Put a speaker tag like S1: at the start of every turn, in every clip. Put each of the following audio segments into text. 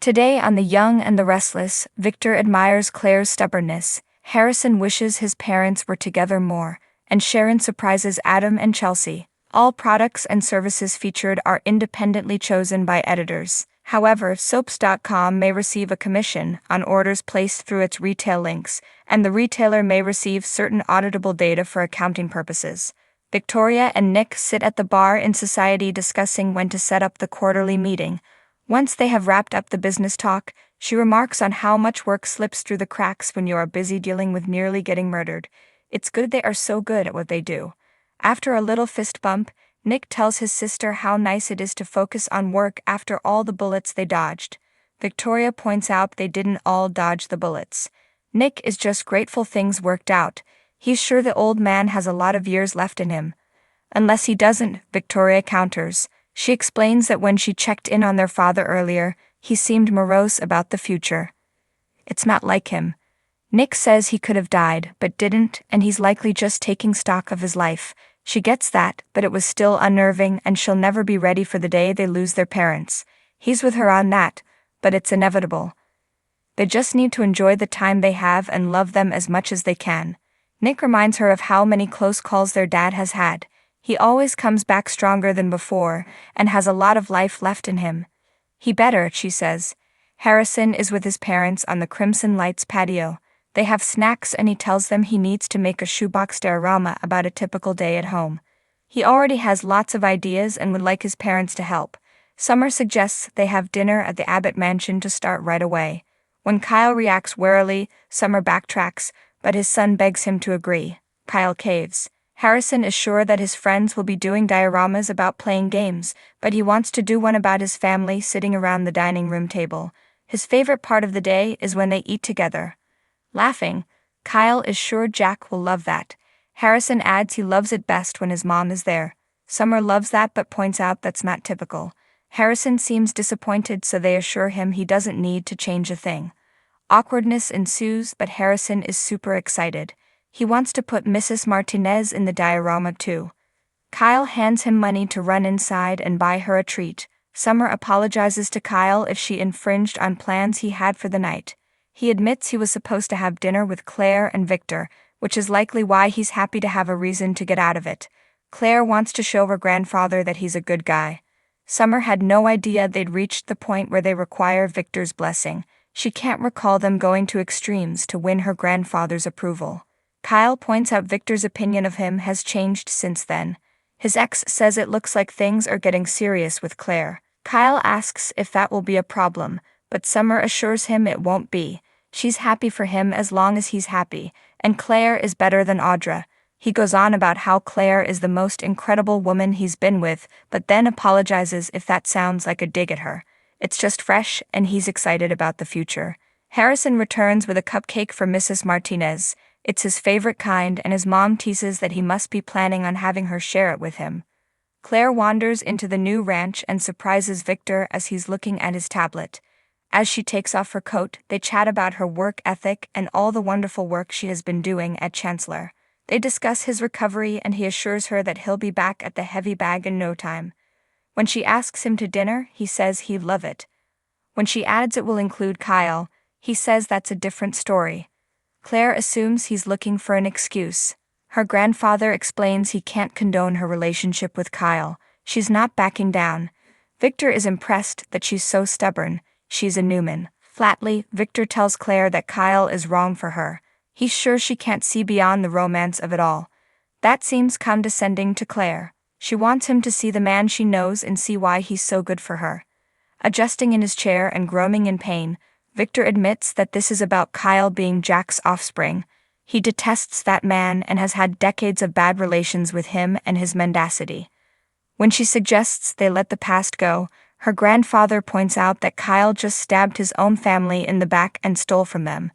S1: Today on The Young and the Restless, Victor admires Claire's stubbornness, Harrison wishes his parents were together more, and Sharon surprises Adam and Chelsea. All products and services featured are independently chosen by editors. However, Soaps.com may receive a commission on orders placed through its retail links, and the retailer may receive certain auditable data for accounting purposes. Victoria and Nick sit at the bar in Society discussing when to set up the quarterly meeting. Once they have wrapped up the business talk, she remarks on how much work slips through the cracks when you are busy dealing with nearly getting murdered. It's good they are so good at what they do. After a little fist bump, Nick tells his sister how nice it is to focus on work after all the bullets they dodged. Victoria points out they didn't all dodge the bullets. Nick is just grateful things worked out. He's sure the old man has a lot of years left in him. Unless he doesn't, Victoria counters. She explains that when she checked in on their father earlier, he seemed morose about the future. It's not like him. Nick says he could have died, but didn't, and he's likely just taking stock of his life. She gets that, but it was still unnerving, and she'll never be ready for the day they lose their parents. He's with her on that, but it's inevitable. They just need to enjoy the time they have and love them as much as they can. Nick reminds her of how many close calls their dad has had. He always comes back stronger than before, and has a lot of life left in him. He better, she says. Harrison is with his parents on the Crimson Lights patio. They have snacks and he tells them he needs to make a shoebox diorama about a typical day at home. He already has lots of ideas and would like his parents to help. Summer suggests they have dinner at the Abbott mansion to start right away. When Kyle reacts warily, Summer backtracks, but his son begs him to agree. Kyle caves. Harrison is sure that his friends will be doing dioramas about playing games, but he wants to do one about his family sitting around the dining room table. His favorite part of the day is when they eat together. Laughing, Kyle is sure Jack will love that. Harrison adds he loves it best when his mom is there. Summer loves that but points out that's not typical. Harrison seems disappointed, so they assure him he doesn't need to change a thing. Awkwardness ensues, but Harrison is super excited. He wants to put Mrs. Martinez in the diorama too. Kyle hands him money to run inside and buy her a treat. Summer apologizes to Kyle if she infringed on plans he had for the night. He admits he was supposed to have dinner with Claire and Victor, which is likely why he's happy to have a reason to get out of it. Claire wants to show her grandfather that he's a good guy. Summer had no idea they'd reached the point where they require Victor's blessing. She can't recall them going to extremes to win her grandfather's approval. Kyle points out Victor's opinion of him has changed since then. His ex says it looks like things are getting serious with Claire. Kyle asks if that will be a problem, but Summer assures him it won't be. She's happy for him as long as he's happy, and Claire is better than Audra. He goes on about how Claire is the most incredible woman he's been with, but then apologizes if that sounds like a dig at her. It's just fresh, and he's excited about the future. Harrison returns with a cupcake for Mrs. Martinez. It's his favorite kind, and his mom teases that he must be planning on having her share it with him. Claire wanders into the new ranch and surprises Victor as he's looking at his tablet. As she takes off her coat, they chat about her work ethic and all the wonderful work she has been doing at Chancellor. They discuss his recovery and he assures her that he'll be back at the heavy bag in no time. When she asks him to dinner, he says he'd love it. When she adds it will include Kyle, he says that's a different story. Claire assumes he's looking for an excuse. Her grandfather explains he can't condone her relationship with Kyle. She's not backing down. Victor is impressed that she's so stubborn. She's a Newman. Flatly, Victor tells Claire that Kyle is wrong for her. He's sure she can't see beyond the romance of it all. That seems condescending to Claire. She wants him to see the man she knows and see why he's so good for her. Adjusting in his chair and groaning in pain, Victor admits that this is about Kyle being Jack's offspring. He detests that man and has had decades of bad relations with him and his mendacity. When she suggests they let the past go, her grandfather points out that Kyle just stabbed his own family in the back and stole from them.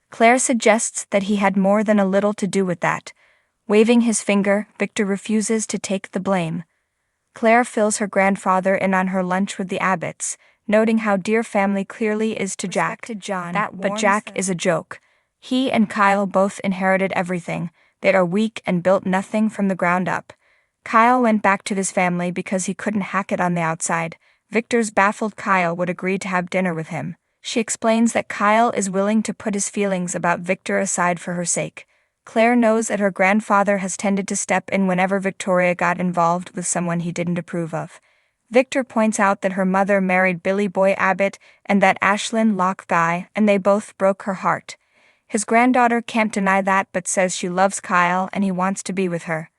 S1: Claire suggests that he had more than a little to do with that. Waving his finger, Victor refuses to take the blame. Claire fills her grandfather in on her lunch with the Abbotts, noting how dear family clearly is to Jack, but Jack is a joke. He and Kyle both inherited everything. They are weak and built nothing from the ground up. Kyle went back to his family because he couldn't hack it on the outside. Victor's baffled Kyle would agree to have dinner with him. She explains that Kyle is willing to put his feelings about Victor aside for her sake. Claire knows that her grandfather has tended to step in whenever Victoria got involved with someone he didn't approve of. Victor points out that her mother married Billy Boy Abbott and that Ashlyn Locke Guy, and they both broke her heart. His granddaughter can't deny that but says she loves Kyle and he wants to be with her.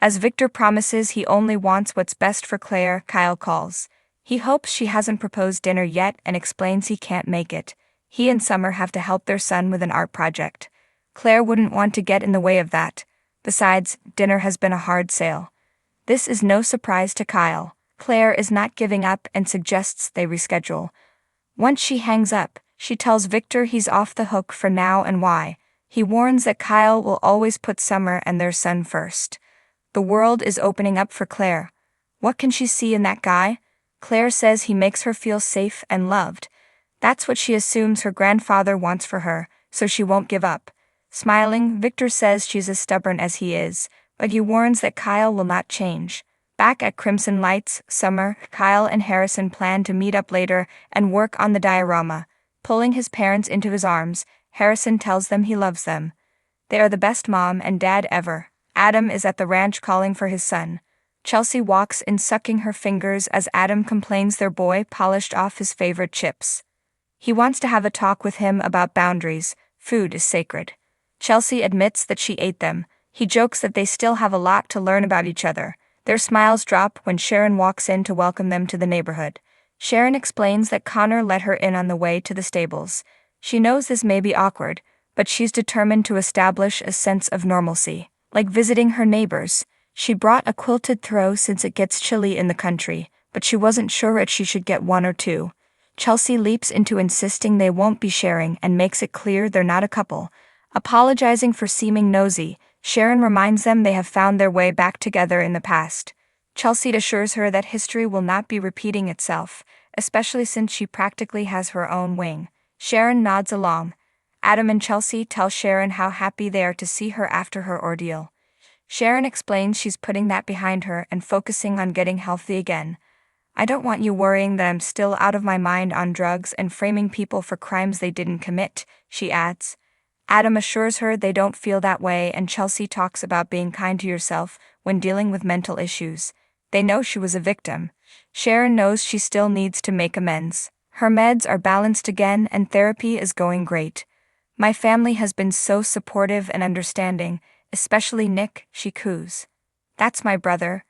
S1: As Victor promises he only wants what's best for Claire, Kyle calls. He hopes she hasn't proposed dinner yet and explains he can't make it. He and Summer have to help their son with an art project. Claire wouldn't want to get in the way of that. Besides, dinner has been a hard sale. This is no surprise to Kyle. Claire is not giving up and suggests they reschedule. Once she hangs up, she tells Victor he's off the hook for now and why. He warns that Kyle will always put Summer and their son first. The world is opening up for Claire. What can she see in that guy? Claire says he makes her feel safe and loved. That's what she assumes her grandfather wants for her, so she won't give up. Smiling, Victor says she's as stubborn as he is, but he warns that Kyle will not change. Back at Crimson Lights, Summer, Kyle and Harrison plan to meet up later and work on the diorama. Pulling his parents into his arms, Harrison tells them he loves them. They are the best mom and dad ever. Adam is at the ranch calling for his son. Chelsea walks in sucking her fingers as Adam complains their boy polished off his favorite chips. He wants to have a talk with him about boundaries. Food is sacred. Chelsea admits that she ate them. He jokes that they still have a lot to learn about each other. Their smiles drop when Sharon walks in to welcome them to the neighborhood. Sharon explains that Connor let her in on the way to the stables. She knows this may be awkward, but she's determined to establish a sense of normalcy. Like visiting her neighbors. She brought a quilted throw since it gets chilly in the country, but she wasn't sure if she should get one or two. Chelsea leaps into insisting they won't be sharing and makes it clear they're not a couple. Apologizing for seeming nosy, Sharon reminds them they have found their way back together in the past. Chelsea assures her that history will not be repeating itself, especially since she practically has her own wing. Sharon nods along. Adam and Chelsea tell Sharon how happy they are to see her after her ordeal. Sharon explains she's putting that behind her and focusing on getting healthy again. I don't want you worrying that I'm still out of my mind on drugs and framing people for crimes they didn't commit, she adds. Adam assures her they don't feel that way, and Chelsea talks about being kind to yourself when dealing with mental issues. They know she was a victim. Sharon knows she still needs to make amends. Her meds are balanced again and therapy is going great. My family has been so supportive and understanding, especially Nick, she coos. That's my brother,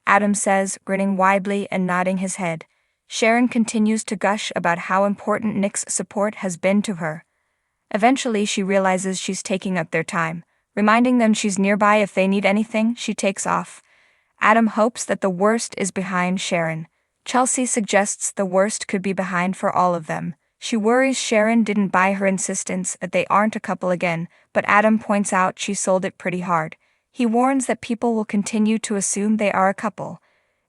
S1: Adam says, grinning widely and nodding his head. Sharon continues to gush about how important Nick's support has been to her. Eventually she realizes she's taking up their time. Reminding them she's nearby if they need anything, she takes off. Adam hopes that the worst is behind Sharon. Chelsea suggests the worst could be behind for all of them. She worries Sharon didn't buy her insistence that they aren't a couple again, but Adam points out she sold it pretty hard. He warns that people will continue to assume they are a couple.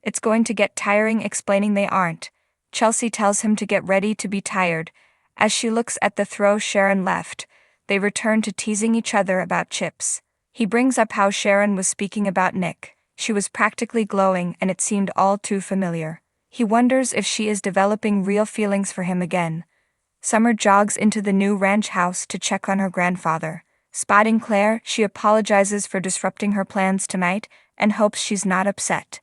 S1: It's going to get tiring explaining they aren't. Chelsea tells him to get ready to be tired. As she looks at the throw Sharon left, they return to teasing each other about chips. He brings up how Sharon was speaking about Nick. She was practically glowing and it seemed all too familiar. He wonders if she is developing real feelings for him again. Summer jogs into the new ranch house to check on her grandfather. Spotting Claire, she apologizes for disrupting her plans tonight and hopes she's not upset.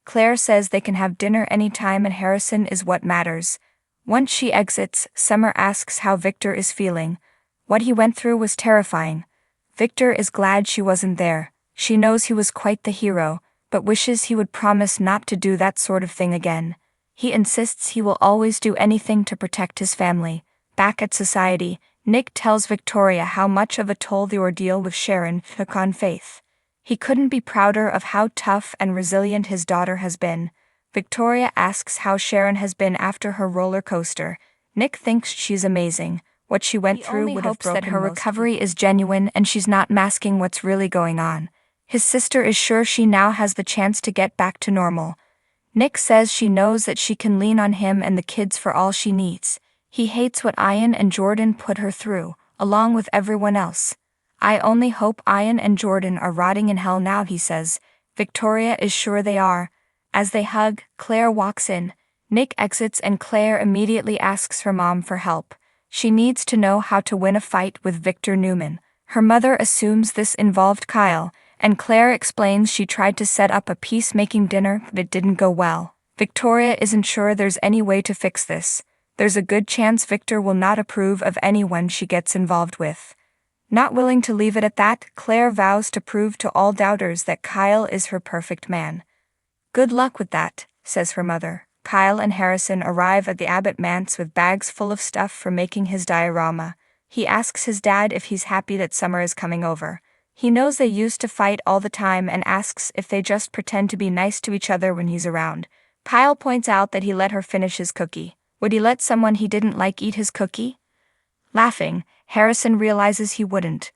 S1: Claire says they can have dinner anytime and Harrison is what matters. Once she exits, Summer asks how Victor is feeling. What he went through was terrifying. Victor is glad she wasn't there. She knows he was quite the hero, but wishes he would promise not to do that sort of thing again. He insists he will always do anything to protect his family. Back at Society, Nick tells Victoria how much of a toll the ordeal with Sharon took on Faith. He couldn't be prouder of how tough and resilient his daughter has been. Victoria asks how Sharon has been after her roller coaster. Nick thinks she's amazing. What she went through would have broken most people. He only hopes that her recovery is genuine and she's not masking what's really going on. His sister is sure she now has the chance to get back to normal. Nick says she knows that she can lean on him and the kids for all she needs. He hates what Ian and Jordan put her through, along with everyone else. I only hope Ian and Jordan are rotting in hell now, he says. Victoria is sure they are. As they hug, Claire walks in. Nick exits and Claire immediately asks her mom for help. She needs to know how to win a fight with Victor Newman. Her mother assumes this involved Kyle, and Claire explains she tried to set up a peacemaking dinner but it didn't go well. Victoria isn't sure there's any way to fix this. There's a good chance Victor will not approve of anyone she gets involved with. Not willing to leave it at that, Claire vows to prove to all doubters that Kyle is her perfect man. Good luck with that, says her mother. Kyle and Harrison arrive at the Abbott manse with bags full of stuff for making his diorama. He asks his dad if he's happy that Summer is coming over. He knows they used to fight all the time and asks if they just pretend to be nice to each other when he's around. Kyle points out that he let her finish his cookie. Would he let someone he didn't like eat his cookie? Laughing, Harrison realizes he wouldn't.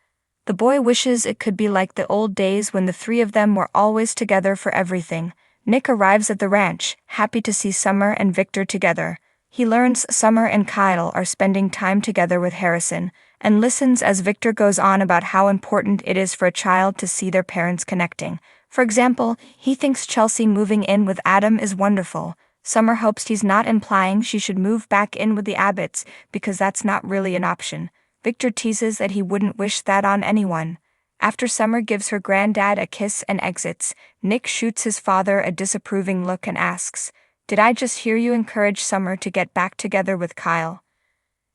S1: The boy wishes it could be like the old days when the three of them were always together for everything. Nick arrives at the ranch, happy to see Summer and Victor together. He learns Summer and Kyle are spending time together with Harrison, and listens as Victor goes on about how important it is for a child to see their parents connecting. For example, he thinks Chelsea moving in with Adam is wonderful. Summer hopes he's not implying she should move back in with the Abbotts, because that's not really an option. Victor teases that he wouldn't wish that on anyone. After Summer gives her granddad a kiss and exits, Nick shoots his father a disapproving look and asks, "Did I just hear you encourage Summer to get back together with Kyle?"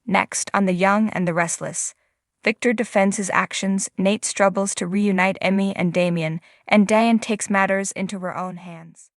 S1: Next, on The Young and the Restless, Victor defends his actions, Nate struggles to reunite Emmy and Damien, and Diane takes matters into her own hands.